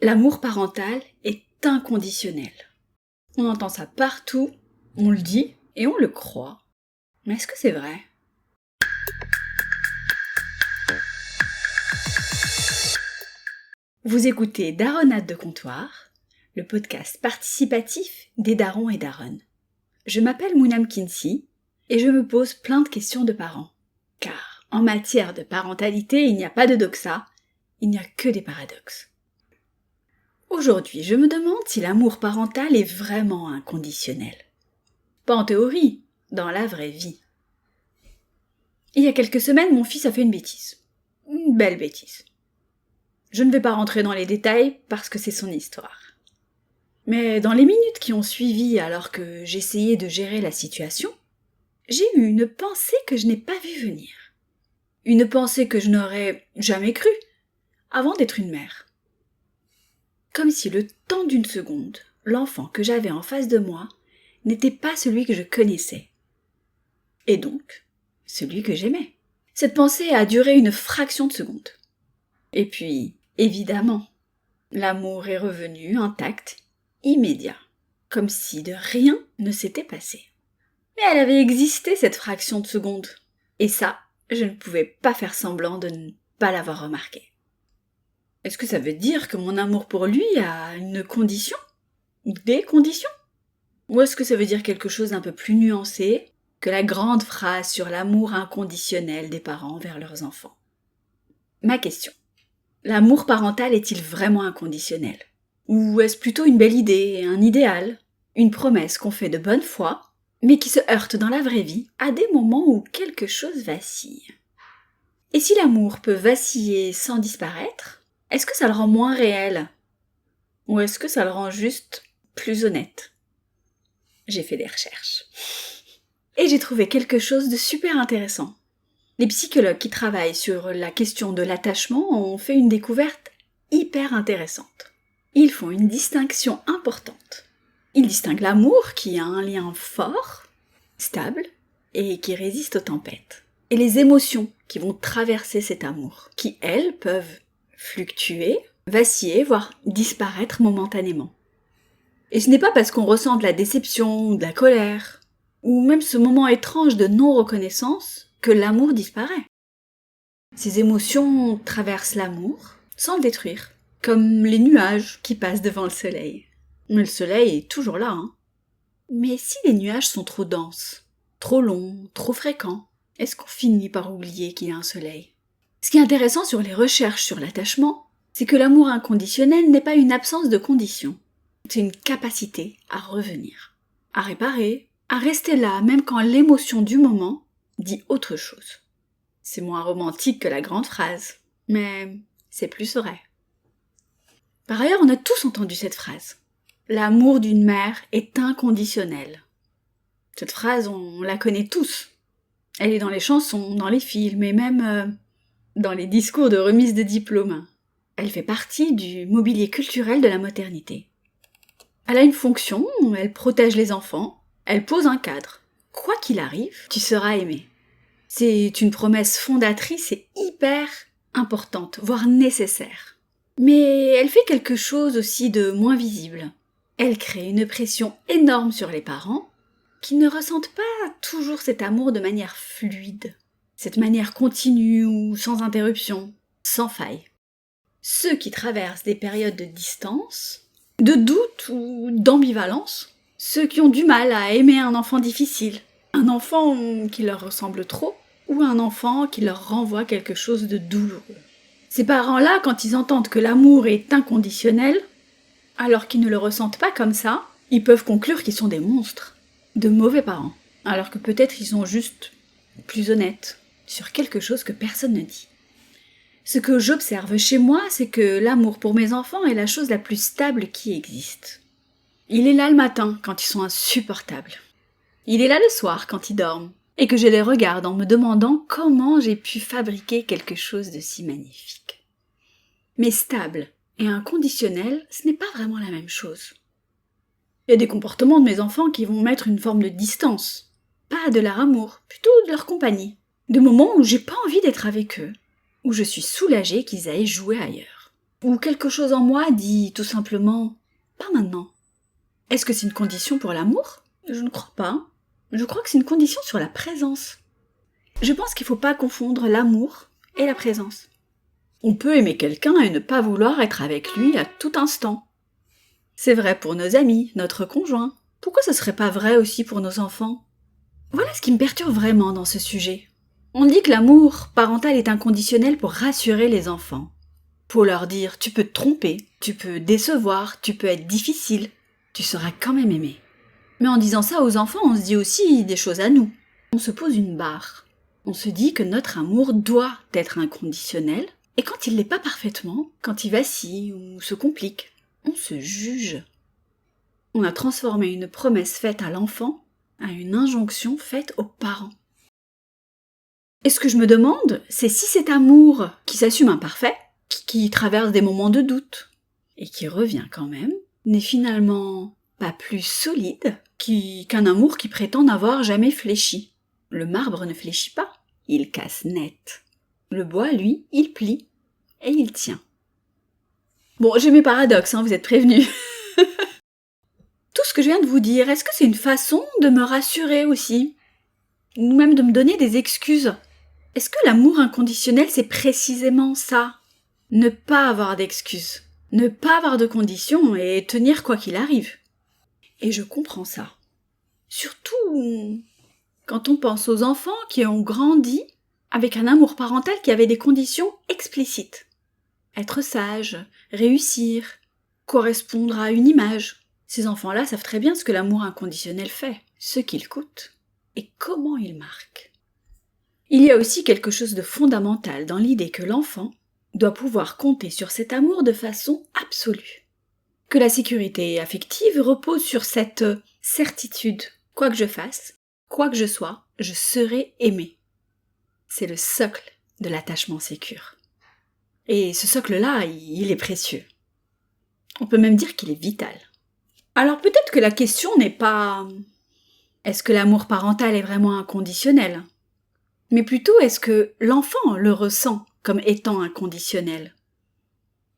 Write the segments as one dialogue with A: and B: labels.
A: L'amour parental est inconditionnel. On entend ça partout, on le dit et on le croit. Mais est-ce que c'est vrai ? Vous écoutez Daronnade de comptoir, le podcast participatif des darons et daronnes. Je m'appelle Mounam Kinsi et je me pose plein de questions de parents. Car en matière de parentalité, il n'y a pas de doxa, il n'y a que des paradoxes. Aujourd'hui, je me demande si l'amour parental est vraiment inconditionnel. Pas en théorie, dans la vraie vie. Il y a quelques semaines, mon fils a fait une bêtise. Une belle bêtise. Je ne vais pas rentrer dans les détails parce que c'est son histoire. Mais dans les minutes qui ont suivi alors que j'essayais de gérer la situation, j'ai eu une pensée que je n'ai pas vue venir. Une pensée que je n'aurais jamais crue avant d'être une mère. Comme si le temps d'une seconde, l'enfant que j'avais en face de moi n'était pas celui que je connaissais. Et donc, celui que j'aimais. Cette pensée a duré une fraction de seconde. Et puis, évidemment, l'amour est revenu intact, immédiat, comme si de rien ne s'était passé. Mais elle avait existé cette fraction de seconde. Et ça, je ne pouvais pas faire semblant de ne pas l'avoir remarqué. Est-ce que ça veut dire que mon amour pour lui a une condition ? Ou des conditions ? Ou est-ce que ça veut dire quelque chose d'un peu plus nuancé que la grande phrase sur l'amour inconditionnel des parents envers leurs enfants ? Ma question. L'amour parental est-il vraiment inconditionnel ? Ou est-ce plutôt une belle idée, un idéal, une promesse qu'on fait de bonne foi, mais qui se heurte dans la vraie vie à des moments où quelque chose vacille ? Et si l'amour peut vaciller sans disparaître, est-ce que ça le rend moins réel ? Ou est-ce que ça le rend juste plus honnête ? J'ai fait des recherches. Et j'ai trouvé quelque chose de super intéressant. Les psychologues qui travaillent sur la question de l'attachement ont fait une découverte hyper intéressante. Ils font une distinction importante. Ils distinguent l'amour qui a un lien fort, stable et qui résiste aux tempêtes. Et les émotions qui vont traverser cet amour, qui elles peuvent fluctuer, vaciller, voire disparaître momentanément. Et ce n'est pas parce qu'on ressent de la déception, de la colère, ou même ce moment étrange de non-reconnaissance que l'amour disparaît. Ces émotions traversent l'amour sans le détruire, comme les nuages qui passent devant le soleil. Mais le soleil est toujours là, hein. Mais si les nuages sont trop denses, trop longs, trop fréquents, est-ce qu'on finit par oublier qu'il y a un soleil ? Ce qui est intéressant sur les recherches sur l'attachement, c'est que l'amour inconditionnel n'est pas une absence de conditions. C'est une capacité à revenir, à réparer, à rester là même quand l'émotion du moment dit autre chose. C'est moins romantique que la grande phrase, mais c'est plus vrai. Par ailleurs, on a tous entendu cette phrase. L'amour d'une mère est inconditionnel. Cette phrase, on la connaît tous. Elle est dans les chansons, dans les films et même dans les discours de remise de diplôme. Elle fait partie du mobilier culturel de la modernité. Elle a une fonction, elle protège les enfants, elle pose un cadre. Quoi qu'il arrive, tu seras aimé. C'est une promesse fondatrice et hyper importante, voire nécessaire. Mais elle fait quelque chose aussi de moins visible. Elle crée une pression énorme sur les parents qui ne ressentent pas toujours cet amour de manière fluide. Cette manière continue ou sans interruption, sans faille. Ceux qui traversent des périodes de distance, de doute ou d'ambivalence, ceux qui ont du mal à aimer un enfant difficile, un enfant qui leur ressemble trop, ou un enfant qui leur renvoie quelque chose de douloureux. Ces parents-là, quand ils entendent que l'amour est inconditionnel, alors qu'ils ne le ressentent pas comme ça, ils peuvent conclure qu'ils sont des monstres, de mauvais parents, alors que peut-être ils sont juste plus honnêtes sur quelque chose que personne ne dit. Ce que j'observe chez moi, c'est que l'amour pour mes enfants est la chose la plus stable qui existe. Il est là le matin, quand ils sont insupportables. Il est là le soir, quand ils dorment, et que je les regarde en me demandant comment j'ai pu fabriquer quelque chose de si magnifique. Mais stable et inconditionnel, ce n'est pas vraiment la même chose. Il y a des comportements de mes enfants qui vont mettre une forme de distance, pas de leur amour, plutôt de leur compagnie. De moments où j'ai pas envie d'être avec eux, où je suis soulagée qu'ils aillent jouer ailleurs. Ou quelque chose en moi dit tout simplement « pas maintenant ». Est-ce que c'est une condition pour l'amour ? Je ne crois pas. Je crois que c'est une condition sur la présence. Je pense qu'il ne faut pas confondre l'amour et la présence. On peut aimer quelqu'un et ne pas vouloir être avec lui à tout instant. C'est vrai pour nos amis, notre conjoint. Pourquoi ce serait pas vrai aussi pour nos enfants ? Voilà ce qui me perturbe vraiment dans ce sujet. On dit que l'amour parental est inconditionnel pour rassurer les enfants. Pour leur dire « tu peux te tromper, tu peux décevoir, tu peux être difficile, tu seras quand même aimé ». Mais en disant ça aux enfants, on se dit aussi des choses à nous. On se pose une barre. On se dit que notre amour doit être inconditionnel, et quand il l'est pas parfaitement, quand il vacille ou se complique, on se juge. On a transformé une promesse faite à l'enfant à une injonction faite aux parents. Et ce que je me demande, c'est si cet amour qui s'assume imparfait, qui traverse des moments de doute, et qui revient quand même, n'est finalement pas plus solide qu'un amour qui prétend n'avoir jamais fléchi. Le marbre ne fléchit pas, il casse net. Le bois, lui, il plie, et il tient. Bon, j'ai mes paradoxes, vous êtes prévenus. Tout ce que je viens de vous dire, est-ce que c'est une façon de me rassurer aussi ? Ou même de me donner des excuses ? Est-ce que l'amour inconditionnel, c'est précisément ça ? Ne pas avoir d'excuses, ne pas avoir de conditions et tenir quoi qu'il arrive. Et je comprends ça. Surtout quand on pense aux enfants qui ont grandi avec un amour parental qui avait des conditions explicites. Être sage, réussir, correspondre à une image. Ces enfants-là savent très bien ce que l'amour inconditionnel fait, ce qu'il coûte et comment il marque. Il y a aussi quelque chose de fondamental dans l'idée que l'enfant doit pouvoir compter sur cet amour de façon absolue. Que la sécurité affective repose sur cette certitude. Quoi que je fasse, quoi que je sois, je serai aimé. C'est le socle de l'attachement sécure. Et ce socle-là, il est précieux. On peut même dire qu'il est vital. Alors peut-être que la question n'est pas « est-ce que l'amour parental est vraiment inconditionnel ?» mais plutôt est-ce que l'enfant le ressent comme étant inconditionnel ?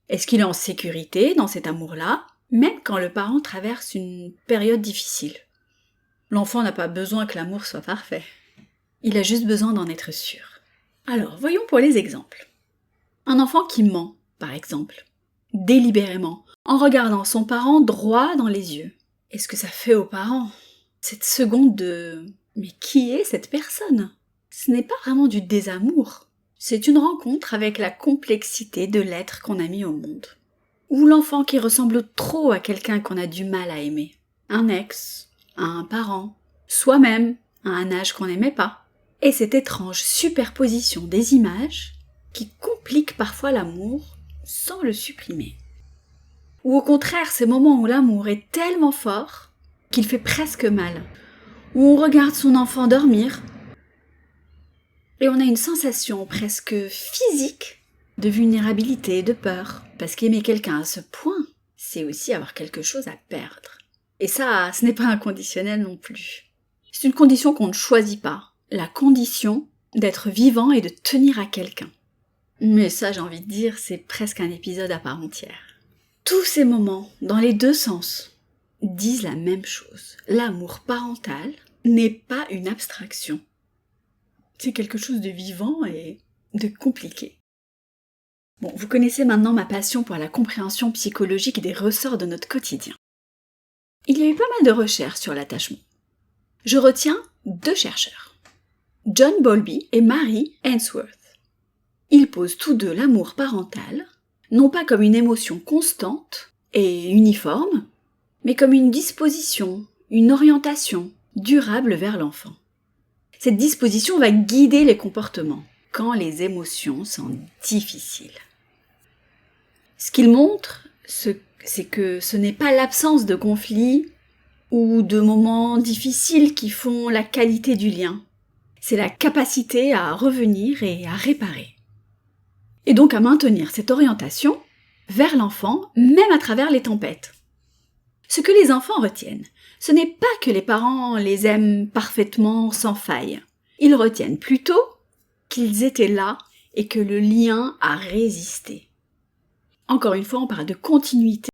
A: Est-ce qu'il est en sécurité dans cet amour-là, même quand le parent traverse une période difficile ? L'enfant n'a pas besoin que l'amour soit parfait. Il a juste besoin d'en être sûr. Alors, voyons pour les exemples. Un enfant qui ment, par exemple, délibérément, en regardant son parent droit dans les yeux. Est-ce que ça fait aux parents cette seconde de « mais qui est cette personne ?» Ce n'est pas vraiment du désamour. C'est une rencontre avec la complexité de l'être qu'on a mis au monde. Ou l'enfant qui ressemble trop à quelqu'un qu'on a du mal à aimer. Un ex, un parent, soi-même, à un âge qu'on n'aimait pas. Et cette étrange superposition des images qui complique parfois l'amour sans le supprimer. Ou au contraire, ces moments où l'amour est tellement fort qu'il fait presque mal. Où on regarde son enfant dormir et on a une sensation presque physique de vulnérabilité et de peur. Parce qu'aimer quelqu'un à ce point, c'est aussi avoir quelque chose à perdre. Et ça, ce n'est pas inconditionnel non plus. C'est une condition qu'on ne choisit pas. La condition d'être vivant et de tenir à quelqu'un. Mais ça, j'ai envie de dire, c'est presque un épisode à part entière. Tous ces moments, dans les deux sens, disent la même chose. L'amour parental n'est pas une abstraction. C'est quelque chose de vivant et de compliqué. Bon, vous connaissez maintenant ma passion pour la compréhension psychologique des ressorts de notre quotidien. Il y a eu pas mal de recherches sur l'attachement. Je retiens 2 chercheurs, John Bowlby et Mary Ainsworth. Ils posent tous deux l'amour parental, non pas comme une émotion constante et uniforme, mais comme une disposition, une orientation durable vers l'enfant. Cette disposition va guider les comportements quand les émotions sont difficiles. Ce qu'ils montrent, c'est que ce n'est pas l'absence de conflits ou de moments difficiles qui font la qualité du lien. C'est la capacité à revenir et à réparer. Et donc à maintenir cette orientation vers l'enfant, même à travers les tempêtes. Ce que les enfants retiennent, ce n'est pas que les parents les aiment parfaitement sans faille. Ils retiennent plutôt qu'ils étaient là et que le lien a résisté. Encore une fois, on parle de continuité